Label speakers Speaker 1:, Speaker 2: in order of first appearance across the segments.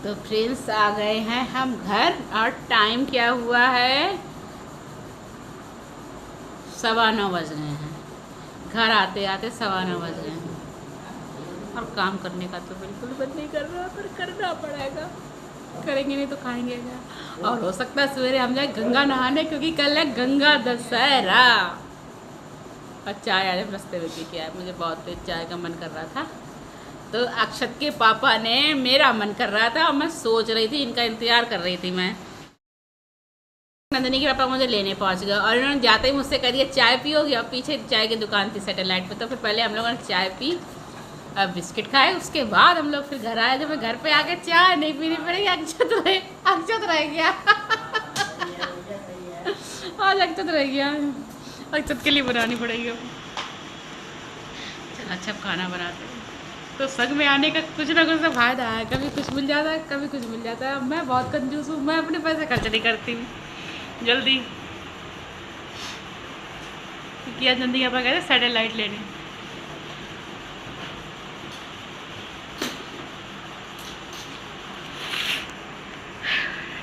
Speaker 1: तो फ्रेंड्स आ गए हैं हम घर और टाइम क्या हुआ है 9:15 बज गए हैं। घर आते आते 9:15 बज गए हैं और काम करने का तो बिल्कुल मन नहीं कर रहा, पर करना पड़ेगा। करेंगे नहीं तो खाएंगे क्या। और हो सकता है सवेरे हम जाए गंगा नहाने, क्योंकि कल है गंगा दशहरा। और चाय आज रास्ते में पी के आए, मुझे बहुत तेज चाय का मन कर रहा था। तो अक्षत के पापा ने, मेरा मन कर रहा था और मैं सोच रही थी, इनका इंतजार कर रही थी मैं। नंदिनी के पापा मुझे लेने पहुंच गए और इन्होंने जाते ही मुझसे कह दिया चाय पियोगी। और पीछे चाय की दुकान थी सैटेलाइट पे, तो फिर पहले हम लोगों ने चाय पी, अब बिस्किट खाए। उसके बाद हम लोग फिर घर आए। जब मैं घर पे आके चाय नहीं पीनी पड़ेगी, अक्षत रह गया आज अक्षत रह गया, अक्षत के लिए बनानी पड़ेगी। चल अच्छा खाना बनाते हैं। तो संग में आने का कुछ ना कुछ तो फायदा है, कभी कुछ मिल जाता है कभी कुछ मिल जाता है। मैं बहुत कंजूस हूँ, मैं अपने पैसे खर्च नहीं करती हूँ जल्दी। क्योंकि आज नंदी पापा कहते सैटेलाइट लेने।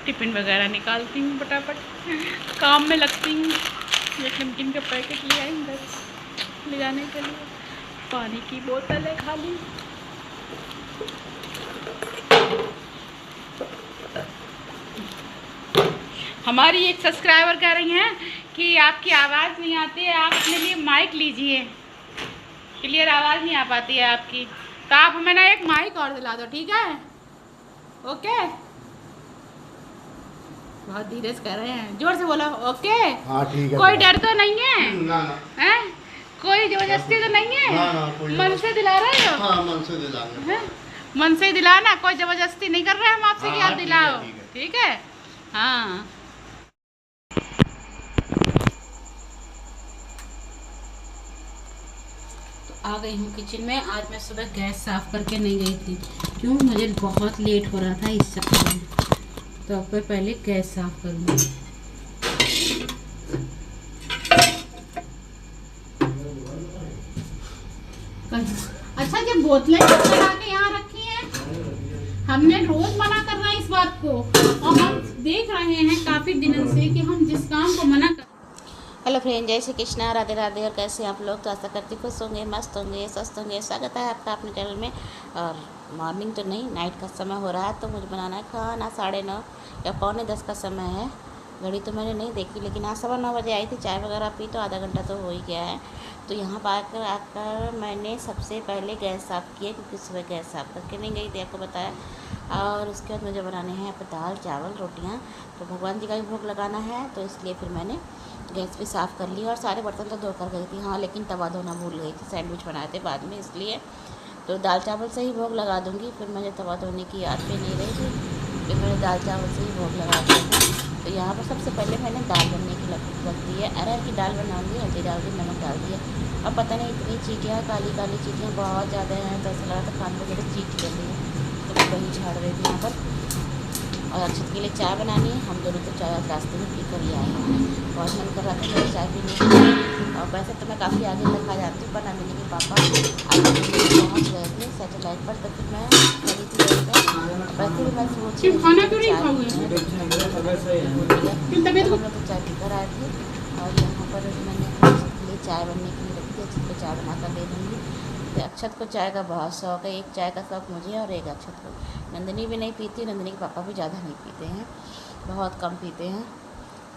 Speaker 1: टिफिन वगैरह निकालती हूँ, फटाफट काम में लगती हूँ। एक नमकीन का पैकेट ले आई बस ले जाने के लिए, पानी की बोतल है खाली। हमारी एक सब्सक्राइबर कह रही हैं कि आपकी आवाज़ नहीं आती है, आप अपने लिए माइक लीजिए, क्लियर आवाज़ नहीं आ पाती है आपकी। तो आप हमें ना एक माइक और दिला दो, ठीक है? ओके। बहुत धीरे से कह रहे हैं, जोर से बोलो। ओके
Speaker 2: हाँ ठीक है।
Speaker 1: कोई डर तो नहीं है?
Speaker 2: ना ना।
Speaker 1: हैं? कोई जबरदस्ती तो नहीं है?
Speaker 2: ना ना, कोई
Speaker 1: मन से दिला रहे हो?
Speaker 2: हाँ मन से दिला रहे हैं।
Speaker 1: मन से दिलाना, कोई जबरदस्ती नहीं कर रहे हम आपसे कि आप दिलाओ, ठीक है? हाँ। आ गई हूँ किचन में। आज मैं सुबह गैस साफ करके नहीं गई थी, क्यों? मुझे बहुत लेट हो रहा था इस चक्कर में। तो अब मैं पहले गैस साफ करूँगी। अच्छा, जब बोतलें लगा के यहाँ रखी हैं, हमने रोज मना कर रहा है इस बात को, और हम देख रहे हैं काफी दिनों से कि हम जिस काम को मना कर। हेलो फ्रेंड, जय श्री कृष्णा, राधे राधे। और कैसे आप लोग? तो आशा करती खुश होंगे, मस्त होंगे, स्वस्थ होंगे। स्वागत है आपका अपने चैनल में। और मॉर्निंग तो नहीं, नाइट का समय हो रहा है, तो मुझे बनाना है खाना। 9:30 या 9:45 का समय है। घड़ी तो मैंने नहीं देखी, लेकिन आज 9:15 बजे आई थी। चाय वगैरह पी तो आधा घंटा तो हो ही गया है। तो यहाँ पर आकर मैंने सबसे पहले गैस साफ़ किया, क्योंकि सुबह गैस साफ़ करके नहीं गई थी, आपको बताया। और उसके बाद मुझे बनाने हैं यहाँ पर दाल चावल रोटियाँ। तो भगवान जी का भी भोग लगाना है, तो इसलिए फिर मैंने गैस भी साफ़ कर लिया। और सारे बर्तन तो धो कर गई थी, हाँ, लेकिन तवा धोना भूल गई थी। सैंडविच बनाए थे बाद में, इसलिए तो दाल चावल से ही भोग लगा दूँगी। फिर मुझे तवा धोने की याद भी नहीं रही थी, फिर मैंने दाल चावल से ही भोग लगा दिया। तो यहाँ पर सबसे पहले मैंने दाल बनने की रख दी है। अरहर की दाल बनाऊँगी, हल्दी डाल दी, नमक डाल दिया। अब पता नहीं इतनी चीटियाँ, काली काली चीटियाँ बहुत ज़्यादा हैं, तो ऐसा लगा था खाने में ज़्यादा चीट कर रही है, तो मैं वही झाड़ रही थी यहाँ पर। और अक्षत के लिए चाय बनानी है। हम दोनों तो चाय रास्ते में पी कर ही आए हैं। बहुत मन कर रहा था मेरी चाय पीने की। और वैसे तो मैं काफ़ी आगे तक आ जाती हूँ, पर नंदिनी के पापा आगे पहुँच गए थे सैटेलाइट पर, तो फिर मैं खड़ी थी वैसे भी मैं सोची खाना क्यों नहीं खाऊंगी। हम लोग तो चाय पीकर आए थे। और यहाँ पर मैंने अक्षत के लिए चाय बनने के लिए रखी, अक्षत को चाय बना कर दे दूँगी। तो अक्षत को चाय का बहुत शौक़ है, एक चाय का शौक़ मुझे और एक अक्षत को। नंदिनी भी नहीं पीती, नंदिनी के पापा भी ज़्यादा नहीं पीते हैं, बहुत कम पीते हैं।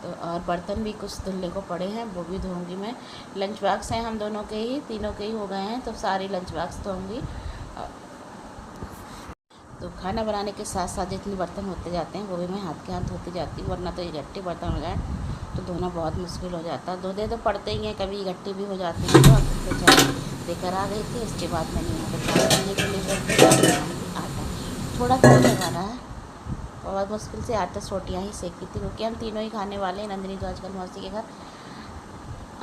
Speaker 1: तो और बर्तन भी कुछ धुलने को पड़े हैं, वो भी धोऊंगी मैं। लंच बॉक्स हैं हम दोनों के ही, तीनों के ही हो गए हैं, तो सारी लंच बॉक्स धोऊंगी। तो खाना बनाने के साथ साथ जितने बर्तन होते जाते हैं वो भी मैं हाथ के हाथ धोती जाती हूँ, वरना तो इकट्ठे बर्तन हो जाए तो धोना बहुत मुश्किल हो जाता है। धोते तो पड़ते ही हैं, कभी इकट्ठे भी हो जाते हैं। तो अब चाय देकर आ गई थी, इसके बाद मैंने यहाँ पर चाय पीने के लिए आटा थोड़ा कम लगाना है। बहुत मुश्किल से 8-10 रोटियाँ ही सेकी थी, क्योंकि हम तीनों ही खाने वाले हैं। नंदिनी तो आजकल मौसी के घर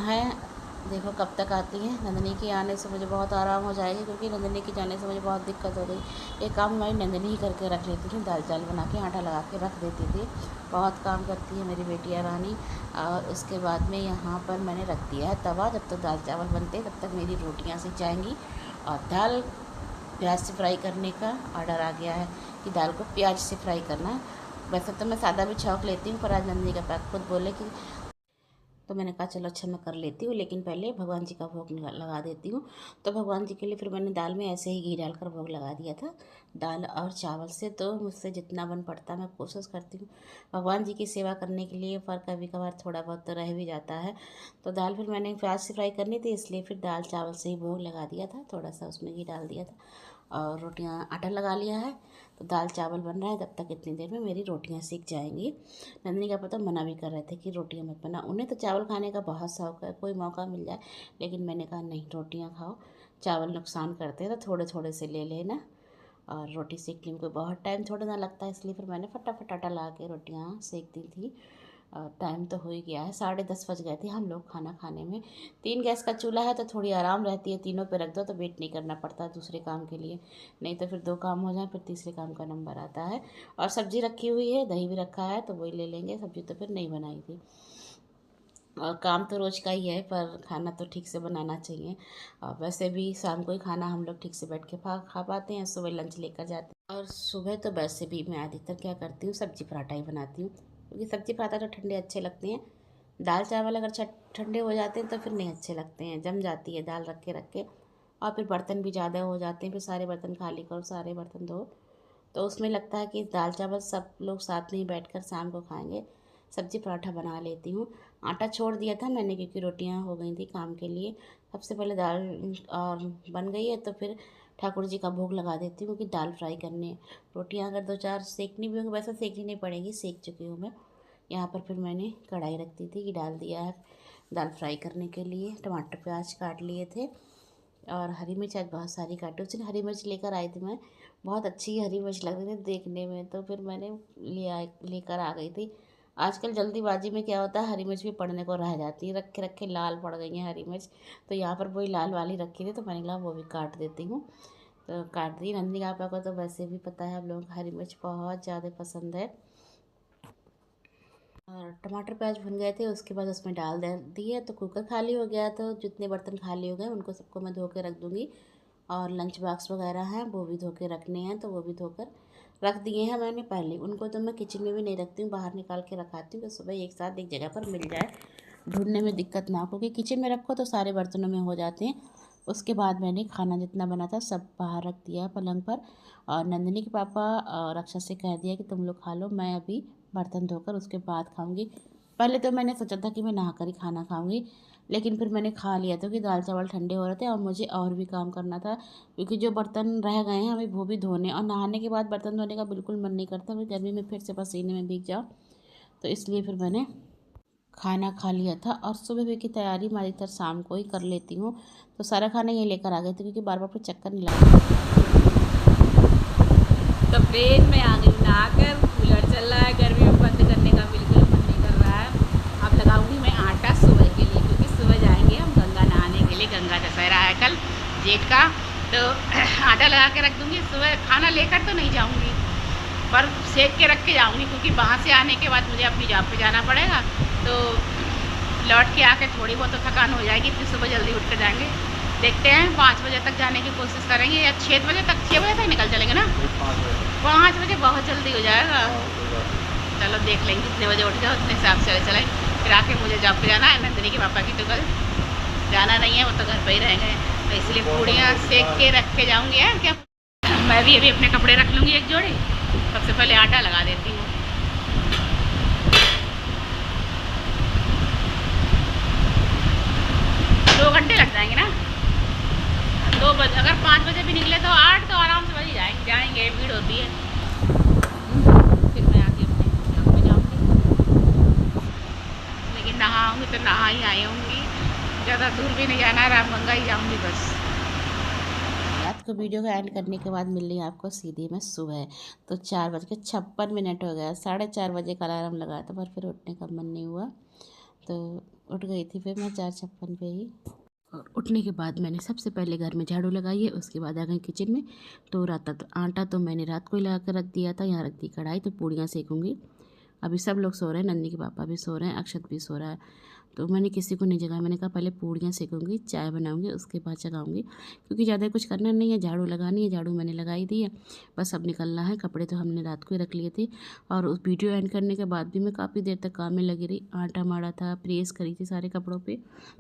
Speaker 1: हैं, देखो कब तक आती हैं। नंदिनी के आने से मुझे बहुत आराम हो जाएगी, क्योंकि नंदिनी के जाने से मुझे बहुत दिक्कत हो गई। ये काम मेरी नंदिनी ही करके रख लेती थी, दाल चावल बना के आटा लगा के रख देती थी। बहुत काम करती है मेरी बेटिया रानी। और उसके बाद में यहाँ पर मैंने रख दिया है तवा। जब तक दाल चावल बनते तब तक मेरी रोटियाँ सिक जाएंगी। और दाल प्याज से फ्राई करने का ऑर्डर आ गया है,
Speaker 3: कि दाल को प्याज से फ्राई करना है। वैसे तो मैं सादा भी छौंक लेती हूँ, पर आज नंदिनी का पापा खुद बोले कि, तो मैंने कहा चलो अच्छा मैं कर लेती हूँ, लेकिन पहले भगवान जी का भोग लगा देती हूँ। तो भगवान जी के लिए फिर मैंने दाल में ऐसे ही घी डालकर भोग लगा दिया था। दाल और चावल से तो मुझसे जितना बन पड़ता मैं कोशिश करती हूँ भगवान जी की सेवा करने के लिए, पर कभी कभार थोड़ा बहुत तो रह भी जाता है। तो दाल फिर मैंने प्याज से फ्राई करनी थी, इसलिए फिर दाल चावल से ही भोग लगा दिया था, थोड़ा सा उसमें घी डाल दिया था और रोटियां आटा लगा लिया है। तो दाल चावल बन रहा है, तब तक इतनी देर में मेरी रोटियां सीख जाएंगी। नंदिनी का पता मना भी कर रहे थे कि रोटियां मत बना, उन्हें तो चावल खाने का बहुत शौक है, कोई मौका मिल जाए। लेकिन मैंने कहा नहीं, रोटियां खाओ, चावल नुकसान करते हैं तो थोड़े थोड़े से ले लेना। और रोटी सेकने में कोई बहुत टाइम थोड़ा ना लगता है, इसलिए फिर मैंने फटाफट आटा ला के रोटियाँ सेक दी थी। टाइम तो हो ही गया है, 10:30 बज गए थे हम लोग खाना खाने में। 3 गैस का चूल्हा है तो थोड़ी आराम रहती है, तीनों पे रख दो तो वेट नहीं करना पड़ता दूसरे काम के लिए, नहीं तो फिर 2 काम हो जाए फिर तीसरे काम का नंबर आता है। और सब्ज़ी रखी हुई है, दही भी रखा है तो वही ले लेंगे, सब्ज़ी तो फिर नहीं बनाई थी। और काम तो रोज़ का ही है, पर खाना तो ठीक से बनाना चाहिए। और वैसे भी शाम को ही खाना हम लोग ठीक से बैठ के खा पाते हैं, सुबह लंच लेकर जाते हैं। और सुबह तो वैसे भी मैं अधिकतर क्या करती हूँ, सब्ज़ी पराठा ही बनाती हूँ, क्योंकि सब्ज़ी पराठा तो ठंडे अच्छे लगते हैं। दाल चावल अगर ठंडे हो जाते हैं तो फिर नहीं अच्छे लगते हैं, जम जाती है दाल रख के। और फिर बर्तन भी ज़्यादा हो जाते हैं, फिर सारे बर्तन खाली करो, सारे बर्तन धो, तो उसमें लगता है कि दाल चावल सब लोग साथ में ही बैठकर शाम को खाएंगे। सब्ज़ी पराठा बना लेती हूँ। आटा छोड़ दिया था मैंने, क्योंकि रोटियां हो गई थी काम के लिए। सबसे पहले दाल और बन गई है तो फिर ठाकुर जी का भोग लगा देती हूँ, क्योंकि दाल फ्राई करनी है। रोटियां अगर 2-4 सेकनी भी होंगी, वैसे सेकनी नहीं पड़ेगी, सेक चुकी हूँ मैं। यहाँ पर फिर मैंने कढ़ाई रख दी थी, कि डाल दिया है दाल फ्राई करने के लिए। टमाटर प्याज काट लिए थे और हरी मिर्च आज बहुत सारी काटी। उस दिन हरी मिर्च लेकर आई थी मैं, बहुत अच्छी हरी मिर्च लग रही थी देखने में, तो फिर मैंने लेकर आ गई थी। आजकल जल्दीबाजी में क्या होता है, हरी मिर्च भी पड़ने को रह जाती है, रखे रखे लाल पड़ गई हैं हरी मिर्च। तो यहाँ पर वही लाल वाली रखी थी, तो मैंने कहा वो भी काट देती हूँ, तो काट दी। नंदी पापा को तो वैसे भी पता है, आप लोगों को हरी मिर्च बहुत ज़्यादा पसंद है। और टमाटर प्याज भुन गए थे, उसके बाद उसमें डाल दिए तो कुकर खाली हो गया। तो जितने बर्तन खाली हो गए उनको सबको मैं धो के रख दूँगी। और लंच बॉक्स वगैरह हैं वो भी धो के रखने हैं, तो वो भी धोकर रख दिए हैं मैंने पहले। उनको तो मैं किचन में भी नहीं रखती हूँ, बाहर निकाल के रखाती हूँ, तो सुबह एक साथ एक जगह पर मिल जाए, ढूंढने में दिक्कत ना हो। क्योंकि किचन में रखो तो सारे बर्तनों में हो जाते हैं। उसके बाद मैंने खाना जितना बना था सब बाहर रख दिया पलंग पर। और नंदिनी के पापा और अक्षर से कह दिया कि तुम लोग खा लो, मैं अभी बर्तन धोकर उसके बाद खाऊंगी। पहले तो मैंने सोचा था कि मैं नहा कर ही खाना खाऊंगी, लेकिन फिर मैंने खा लिया था, कि दाल चावल ठंडे हो रहे थे और मुझे और भी काम करना था। क्योंकि जो बर्तन रह गए हैं हमें वो भी धोने, और नहाने के बाद बर्तन धोने का बिल्कुल मन नहीं करता, फिर गर्मी में फिर से पसीने में भीग जाओ। तो इसलिए फिर मैंने खाना खा लिया था। और सुबह की तैयारी मैं अधिकतर शाम को ही कर लेती हूँ, तो सारा खाना ये लेकर आ गए थे, क्योंकि बार बार फिर चक्कर नहीं लगा।
Speaker 4: तो फ्रेंड में आ गई नहाकर, कूलर चल रहा है, गर्मी में बंद करने का बिल्कुल मन नहीं कर रहा है। अब लगाऊंगी मैं आटा सुबह के लिए, क्योंकि सुबह जाएंगे हम गंगा नहाने के लिए। गंगा दशहरा है कल जेठ का, तो आटा लगा के रख दूंगी। सुबह खाना लेकर तो नहीं जाऊंगी, पर सेक के रख के जाऊंगी, क्योंकि वहाँ से आने के बाद मुझे अपनी जॉब पे जाना पड़ेगा। तो लौट के आके थोड़ी बहुत तो थकान हो जाएगी, फिर सुबह जल्दी उठ कर जाएंगे। देखते हैं 5 बजे तक जाने की कोशिश करेंगे, या 6 बजे तक, 6 बजे तक निकल चलेंगे ना। 5 बजे बहुत जल्दी हो जाएगा। चलो देख लेंगे कितने बजे उठ जाओ, उतने हिसाब से चलें। फिर आके मुझे जॉब पे जाना है। नंदिनी के पापा की तो कल जाना नहीं है, वो तो घर पे ही रहेंगे, तो इसलिए पूड़ियाँ सेक के रख के जाऊँगी। यार क्या, मैं भी अभी अपने कपड़े रख लूँगी एक जोड़ी। सबसे पहले आटा लगा देती हूँ। 2 घंटे लग जाएंगे ना, 2 बजे। अगर 5 बजे भी निकले तो 8 तो आराम से वही जाएंगे, भीड़ होती है। फिर मैं आके अपने जॉब पे जाऊँगी, लेकिन नहाऊँगी तो नहा ही आई होंगी, ज़्यादा दूर भी नहीं जाना, रामगंगा ही जाऊँगी बस।
Speaker 3: रात को वीडियो का एंड करने के बाद मिल रही है आपको सीधी में सुबह। तो 4:56 हो गया, 4:30 बजे का अलार्म लगाया था, पर फिर उठने का मन नहीं हुआ, तो उठ गई थी फिर मैं 4:56 पे ही। और उठने के बाद मैंने सबसे पहले घर में झाड़ू लगाई है, उसके बाद आ गई किचन में। तो आटा तो मैंने रात को ही लगा कर रख दिया था, यहाँ रख दी कढ़ाई, तो पूड़ियाँ सेकूँगी। अभी सब लोग सो रहे हैं, नंदी के पापा भी सो रहे हैं, अक्षत भी सो रहा है। तो मैंने किसी को नहीं जगाया, मैंने कहा पहले पूड़ियाँ सेकूँगी, चाय बनाऊँगी, उसके बाद जगाऊँगी, क्योंकि ज़्यादा कुछ करना नहीं है। झाड़ू लगानी है, झाड़ू मैंने लगाई दी है, बस अब निकलना है। कपड़े तो हमने रात को ही रख लिए थे। और उस वीडियो एंड करने के बाद भी मैं काफ़ी देर तक काम में लगी रही। आटा माड़ा था, प्रेस करी थी सारे कपड़ों पर।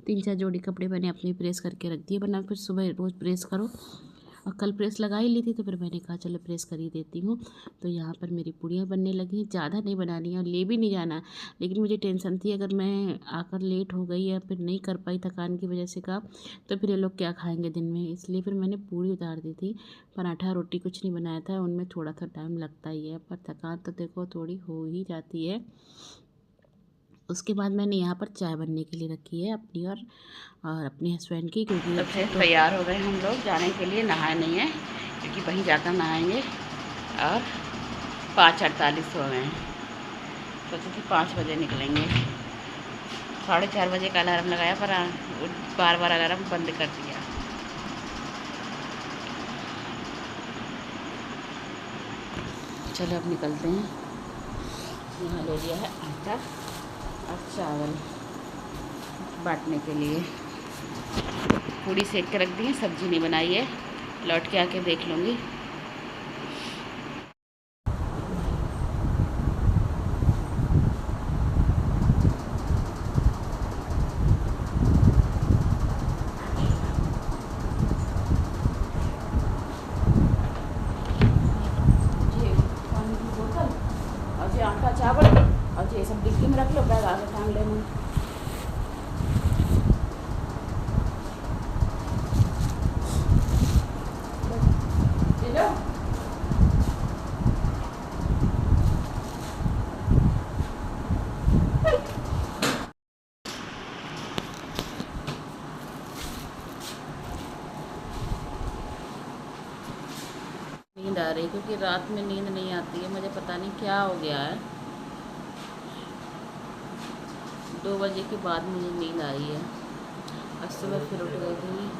Speaker 3: 3-4 जोड़ी कपड़े मैंने अपनी प्रेस करके रख दिए, वरना फिर सुबह रोज़ प्रेस करो। और कल प्रेस लगा ही ली थी, तो फिर मैंने कहा चलो प्रेस कर ही देती हूँ। तो यहाँ पर मेरी पूड़ियाँ बनने लगी हैं। ज़्यादा नहीं बनानी है और ले भी नहीं जाना, लेकिन मुझे टेंशन थी अगर मैं आकर लेट हो गई या फिर नहीं कर पाई थकान की वजह से काम, तो फिर ये लोग क्या खाएंगे दिन में। इसलिए फिर मैंने पूड़ी उतार दी थी। पराठा रोटी कुछ नहीं बनाया था, उनमें थोड़ा सा टाइम लगता ही है, पर थकान तो देखो थोड़ी हो ही जाती है। उसके बाद मैंने यहाँ पर चाय बनने के लिए रखी है अपनी और अपने हस्बैंड की, क्योंकि
Speaker 4: तब से तैयार हो गए हम लोग जाने के लिए। नहाए नहीं है क्योंकि वहीं जाकर नहाएंगे। और 5:48 हो गए हैं। सोचे थे 5 बजे निकलेंगे। 4:30 बजे का अलार्म लगाया, पर बार बार अलार्म बंद कर दिया। चलो अब निकलते हैं। यहाँ ले लिया है आटा और चावल बांटने के लिए। पूड़ी सेक के रख दी है, सब्जी नहीं बनाई है, लौट के आके देख लूँगी। पानी की बोतल और ये आटा चावल और ये सब डिब्बी में रख लो, बैग आगे टांग लेना। नींद आ रही, क्योंकि रात में नींद नहीं आती है, मुझे पता नहीं क्या हो गया है। 2 बजे के बाद मुझे नींद आई है। आज सुबह फिर उठ गई थी।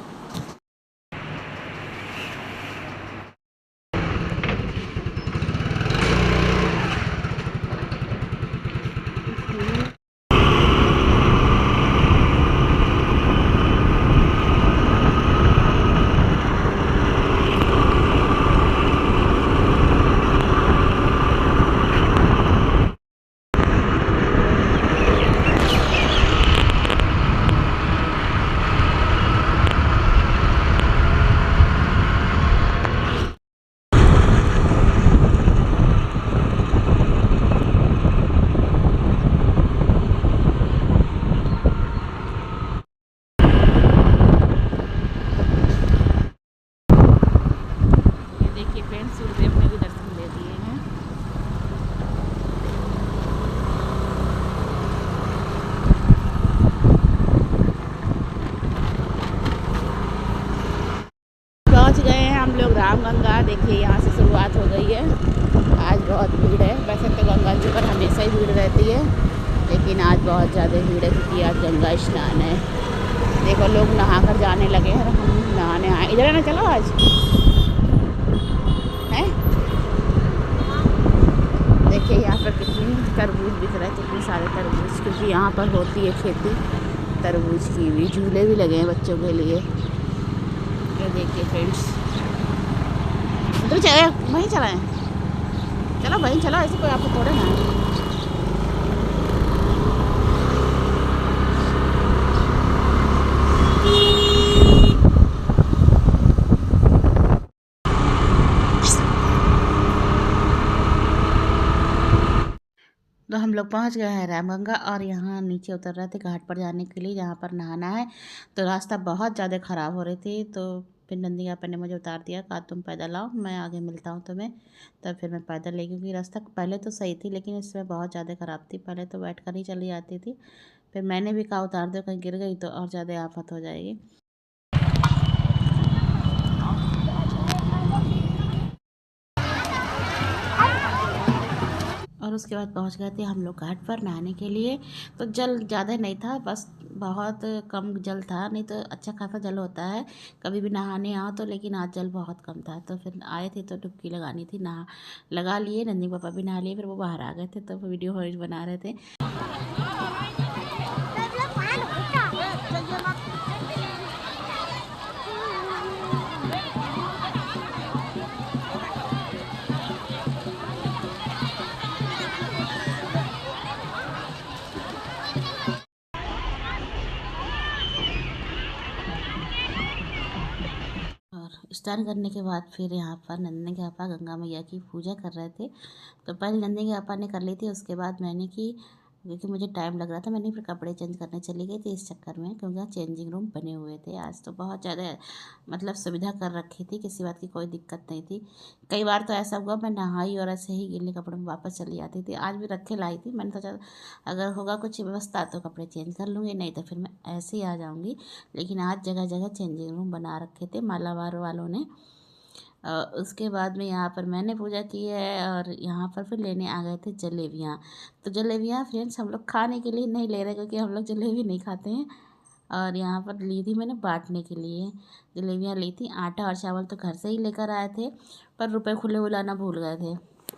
Speaker 4: सूर्यदेव ने भी दर्शन दे दिए हैं। पहुंच गए हैं हम लोग रामगंगा। देखिए यहाँ से शुरुआत हो गई है। आज बहुत भीड़ है। वैसे तो गंगा जी पर हमेशा ही भीड़ रहती है, लेकिन आज बहुत ज़्यादा भीड़ है क्योंकि आज गंगा स्नान है। देखो लोग नहा कर जाने लगे हैं, हम नहाने आए। इधर है ना, चलो आज है। देखिए यहाँ पर कितनी तरबूज बिक रहा है, कितने सारे तरबूज, क्योंकि यहाँ पर होती है खेती तरबूज की भी। झूले भी लगे हैं बच्चों के लिए। ये देखिए फ्रेंड्स, तो चले वहीं चलाएँ, चलो वहीं चलो, ऐसे कोई आपको थोड़े ना है। तो हम लोग पहुंच गए हैं रामगंगा और यहाँ नीचे उतर रहे थे घाट पर जाने के लिए, जहाँ पर नहाना है। तो रास्ता बहुत ज़्यादा ख़राब हो रही थी, तो फिर नंदी आपा ने मुझे उतार दिया, कहा तुम पैदल आओ, मैं आगे मिलता हूँ तुम्हें। तब फिर मैं पैदल ले, क्योंकि रास्ता पहले तो सही थी लेकिन इसमें बहुत ज़्यादा ख़राब थी। पहले तो बैठ कर ही चली जाती थी, फिर मैंने भी कहा उतार दो, कहीं गिर गई तो और ज़्यादा आफत हो जाएगी। और उसके बाद पहुंच गए थे हम लोग घाट पर नहाने के लिए। तो जल ज़्यादा नहीं था, बस बहुत कम जल था, नहीं तो अच्छा खासा जल होता है कभी भी नहाने आओ तो, लेकिन आज जल बहुत कम था। तो फिर आए थे तो डुबकी लगानी थी, नहा लगा लिए। नंदी पापा भी नहा लिए, फिर वो बाहर आ गए थे तो वीडियो बना रहे थे।
Speaker 3: स्नान करने के बाद फिर यहाँ पर नंदनी के पापा गंगा मैया की पूजा कर रहे थे। तो पहले नंदनी के पापा ने कर ली थी, उसके बाद मैंने की, क्योंकि मुझे टाइम लग रहा था। मैंने फिर कपड़े चेंज करने चली गई थी इस चक्कर में, क्योंकि यहाँ चेंजिंग रूम बने हुए थे। आज तो बहुत ज़्यादा मतलब सुविधा कर रखी थी, किसी बात की कोई दिक्कत नहीं थी। कई बार तो ऐसा हुआ मैं नहाई और ऐसे ही गीले कपड़ों में वापस चली आती थी। आज भी रखे लाई थी, मैंने सोचा अगर होगा कुछ व्यवस्था तो कपड़े चेंज कर लूँगी, नहीं तो फिर मैं ऐसे ही आ जाऊँगी। लेकिन आज जगह जगह चेंजिंग रूम बना रखे थे मालाबार वालों ने। उसके बाद में यहाँ पर मैंने पूजा की है और यहाँ पर फिर लेने आ गए थे जलेबियाँ। तो जलेबियाँ फ्रेंड्स हम लोग खाने के लिए नहीं ले रहे, क्योंकि हम लोग जलेबी नहीं खाते हैं। और यहाँ पर ली थी मैंने बांटने के लिए जलेबियाँ ली थी। आटा और चावल तो घर से ही लेकर आए थे, पर रुपए खुले बुलाना भूल गए थे।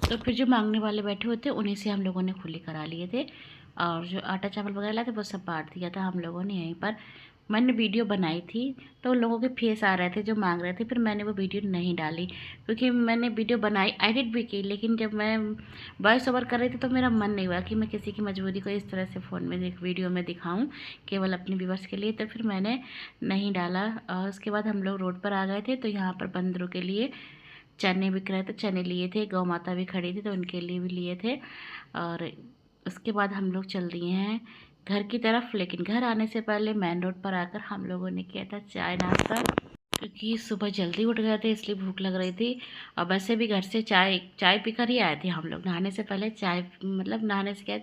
Speaker 3: तो फिर जो मांगने वाले बैठे हुए थे उन्हीं से हम लोगों ने खुले करा लिए थे, और जो आटा चावल वगैरह लाए थे वो सब बांट दिया था हम लोगों ने यहीं पर। मैंने वीडियो बनाई थी तो उन लोगों के फेस आ रहे थे जो मांग रहे थे, फिर मैंने वो वीडियो नहीं डाली, क्योंकि मैंने वीडियो बनाई, एडिट भी की, लेकिन जब मैं वॉइस ओवर कर रही थी तो मेरा मन नहीं हुआ कि मैं किसी की मजबूरी को इस तरह से फ़ोन में वीडियो में दिखाऊं केवल अपने व्यूअर्स के लिए। तो फिर मैंने नहीं डाला। और उसके बाद हम लोग रोड पर आ गए थे, तो यहाँ पर बंदरों के लिए चने बिक रहे थे, चने लिए थे। गौ माता भी खड़ी थी तो उनके लिए भी लिए थे। और उसके बाद हम लोग चल दिए हैं घर की तरफ। लेकिन घर आने से पहले मेन रोड पर आकर हम लोगों ने किया था चाय नाश्ता, क्योंकि सुबह जल्दी उठ गए थे इसलिए भूख लग रही थी। और वैसे भी घर से चाय पीकर ही आए थे हम लोग। नहाने से पहले चाय, मतलब नहाने से क्या,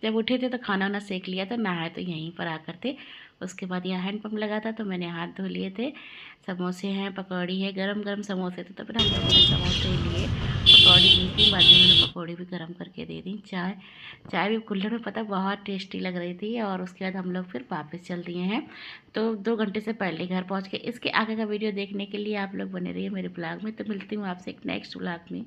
Speaker 3: जब उठे थे तो खाना वाना सेक लिया था, नहाए तो यहीं पर आकर थे। उसके बाद यहाँ हैंडपम्प लगा था तो मैंने हाथ धो लिए थे। समोसे हैं, पकौड़ी है, गरम गरम समोसे थे तो फिर हम लोगों ने समोसे लिए। पकौड़ी ली थी, बाद में मैंने पकौड़ी भी गरम करके दे दी। चाय भी कुल्हड़ में, पता बहुत टेस्टी लग रही थी। और उसके बाद हम लोग फिर वापस चल दिए हैं। तो 2 घंटे से पहले घर पहुँच के इसके आगे का वीडियो देखने के लिए आप लोग बने रहिए मेरे ब्लॉग में। तो मिलती हूँ आपसे एक नेक्स्ट ब्लॉग में।